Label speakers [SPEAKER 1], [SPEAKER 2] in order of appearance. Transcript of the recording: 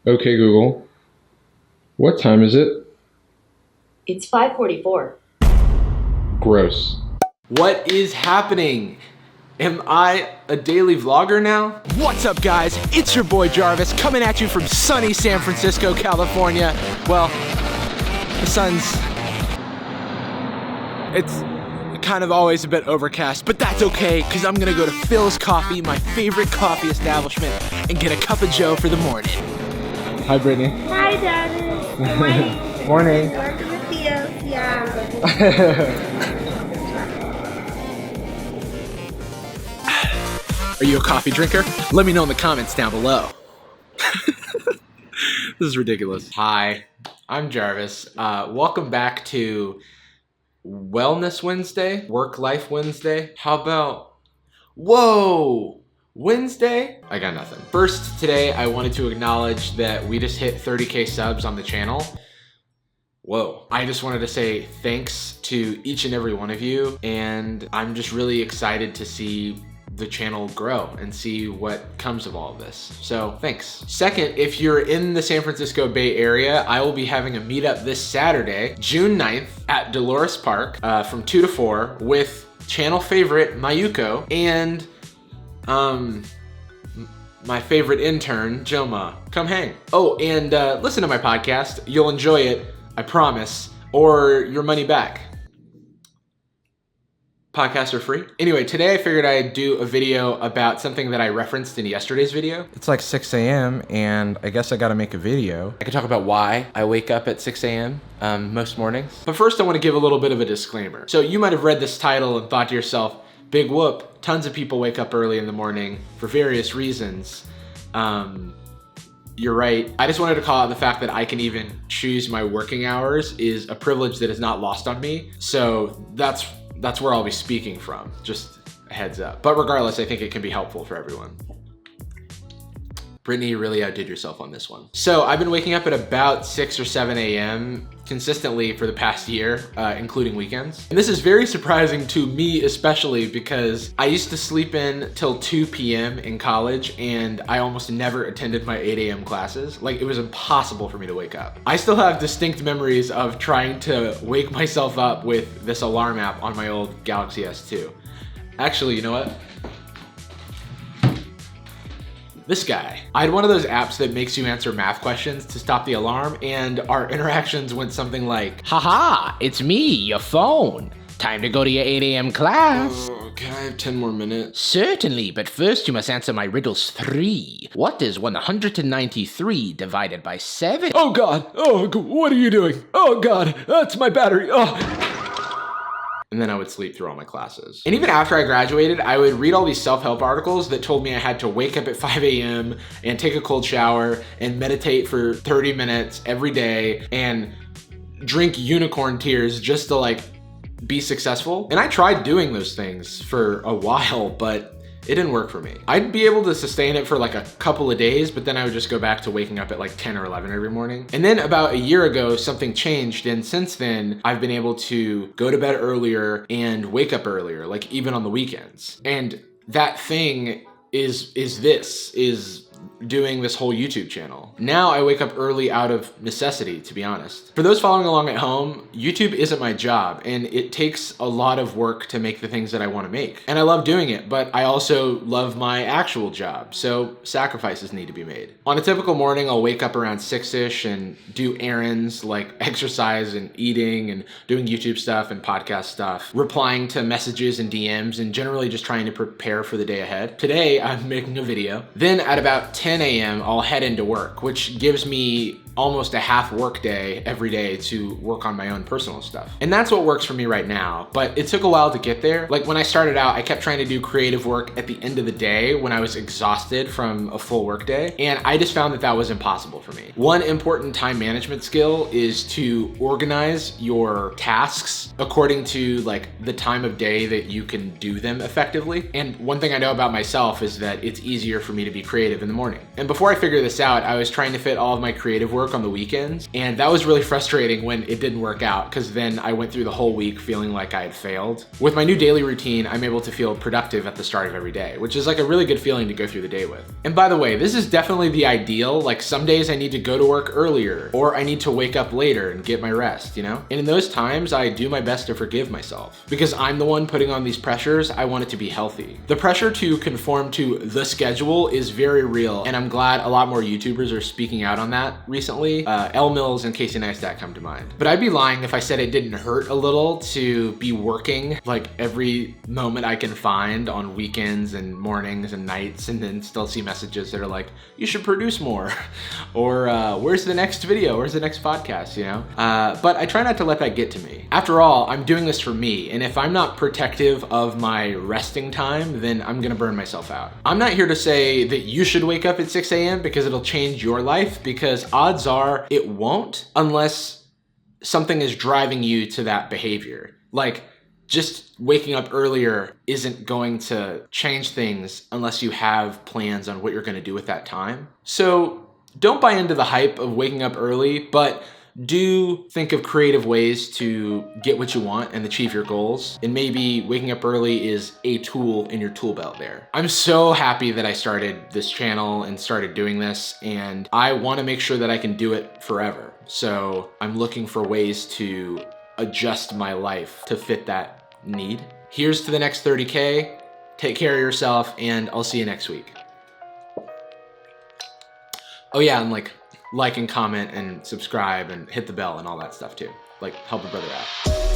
[SPEAKER 1] Okay, Google. What time is it?
[SPEAKER 2] It's 5:44.
[SPEAKER 1] Gross.
[SPEAKER 3] What is happening? Am I a daily vlogger now? What's up, guys? It's your boy Jarvis coming at you from sunny San Francisco, California. Well, the sun's... it's kind of always a bit overcast, but that's okay, because I'm gonna go to Phil's Coffee, my favorite coffee establishment, and get a cup of joe for the morning.
[SPEAKER 1] Hi, Brittany.
[SPEAKER 4] Hi, Jarvis. Good morning.
[SPEAKER 1] Morning.
[SPEAKER 4] Welcome to Theo's. Yeah.
[SPEAKER 3] Are you a coffee drinker? Let me know in the comments down below. This is ridiculous. Hi, I'm Jarvis. Welcome back to Wellness Wednesday, Work Life Wednesday. How about, whoa, Wednesday? I got nothing. First, today I wanted to acknowledge that we just hit 30K subs on the channel. Whoa. I just wanted to say thanks to each and every one of you, and I'm just really excited to see the channel grow and see what comes of all of this. So thanks. Second, if you're in the San Francisco Bay Area, I will be having a meetup this Saturday, June 9th at Dolores Park from 2 to 4 with channel favorite Mayuko and my favorite intern, Joma. Come hang. Oh, and listen to my podcast. You'll enjoy it, I promise, or your money back. Podcasts are free. Anyway, today I figured I'd do a video about something that I referenced in yesterday's video. It's like 6 a.m. and I guess I gotta make a video. I can talk about why I wake up at 6 a.m. Most mornings. But first I wanna give a little bit of a disclaimer. So you might have read this title and thought to yourself, big whoop, tons of people wake up early in the morning for various reasons. You're right. I just wanted to call out the fact that I can even choose my working hours is a privilege that is not lost on me. So that's where I'll be speaking from, just a heads up. But regardless, I think it can be helpful for everyone. Brittany, you really outdid yourself on this one. So I've been waking up at about 6 or 7 a.m. consistently for the past year, including weekends. And this is very surprising to me especially because I used to sleep in till 2 p.m. in college and I almost never attended my 8 a.m. classes. Like, it was impossible for me to wake up. I still have distinct memories of trying to wake myself up with this alarm app on my old Galaxy S2. Actually, you know what? This guy. I had one of those apps that makes you answer math questions to stop the alarm, and our interactions went something like,
[SPEAKER 5] Haha, it's me, your phone. Time to go to your 8 a.m. class.
[SPEAKER 3] Can I have 10 more minutes?
[SPEAKER 5] Certainly, but first you must answer my riddles 3. What is 193 divided by 7?
[SPEAKER 3] Oh God, what are you doing? Oh God, that's my battery, oh. And then I would sleep through all my classes. And even after I graduated, I would read all these self-help articles that told me I had to wake up at 5 a.m. and take a cold shower and meditate for 30 minutes every day and drink unicorn tears just to like be successful. And I tried doing those things for a while, but it didn't work for me. I'd be able to sustain it for like a couple of days, but then I would just go back to waking up at like 10 or 11 every morning. And then about a year ago, something changed. And since then, I've been able to go to bed earlier and wake up earlier, like even on the weekends. And that thing is doing this whole YouTube channel. Now I wake up early out of necessity, to be honest. For those following along at home, YouTube isn't my job and it takes a lot of work to make the things that I want to make. And I love doing it, but I also love my actual job, so sacrifices need to be made. On a typical morning, I'll wake up around 6-ish and do errands like exercise and eating and doing YouTube stuff and podcast stuff, replying to messages and DMs and generally just trying to prepare for the day ahead. Today, I'm making a video. Then at about 10 a.m. I'll head into work, which gives me almost a half work day every day to work on my own personal stuff. And that's what works for me right now, but it took a while to get there. Like when I started out, I kept trying to do creative work at the end of the day when I was exhausted from a full work day. And I just found that that was impossible for me. One important time management skill is to organize your tasks according to like the time of day that you can do them effectively. And one thing I know about myself is that it's easier for me to be creative in the morning. doing. And before I figured this out, I was trying to fit all of my creative work on the weekends. And that was really frustrating when it didn't work out, because then I went through the whole week feeling like I had failed. With my new daily routine, I'm able to feel productive at the start of every day, which is like a really good feeling to go through the day with. And by the way, this is definitely the ideal. Like some days I need to go to work earlier, or I need to wake up later and get my rest, you know? And in those times, I do my best to forgive myself. Because I'm the one putting on these pressures, I want it to be healthy. The pressure to conform to the schedule is very real, and I'm glad a lot more YouTubers are speaking out on that recently. L Mills and Casey Neistat come to mind. But I'd be lying if I said it didn't hurt a little to be working like every moment I can find on weekends and mornings and nights, and then still see messages that are like, you should produce more, or where's the next video, where's the next podcast, you know? But I try not to let that get to me. After all, I'm doing this for me, and if I'm not protective of my resting time, then I'm gonna burn myself out. I'm not here to say that you should wake up at 6 a.m. because it'll change your life, because odds are it won't unless something is driving you to that behavior. Like, just waking up earlier isn't going to change things unless you have plans on what you're gonna do with that time. So don't buy into the hype of waking up early, but do think of creative ways to get what you want and achieve your goals. And maybe waking up early is a tool in your tool belt there. I'm so happy that I started this channel and started doing this, and I wanna make sure that I can do it forever. So I'm looking for ways to adjust my life to fit that need. Here's to the next 30K. Take care of yourself, and I'll see you next week. Oh yeah, and like and comment and subscribe and hit the bell and all that stuff too. Like, help a brother out.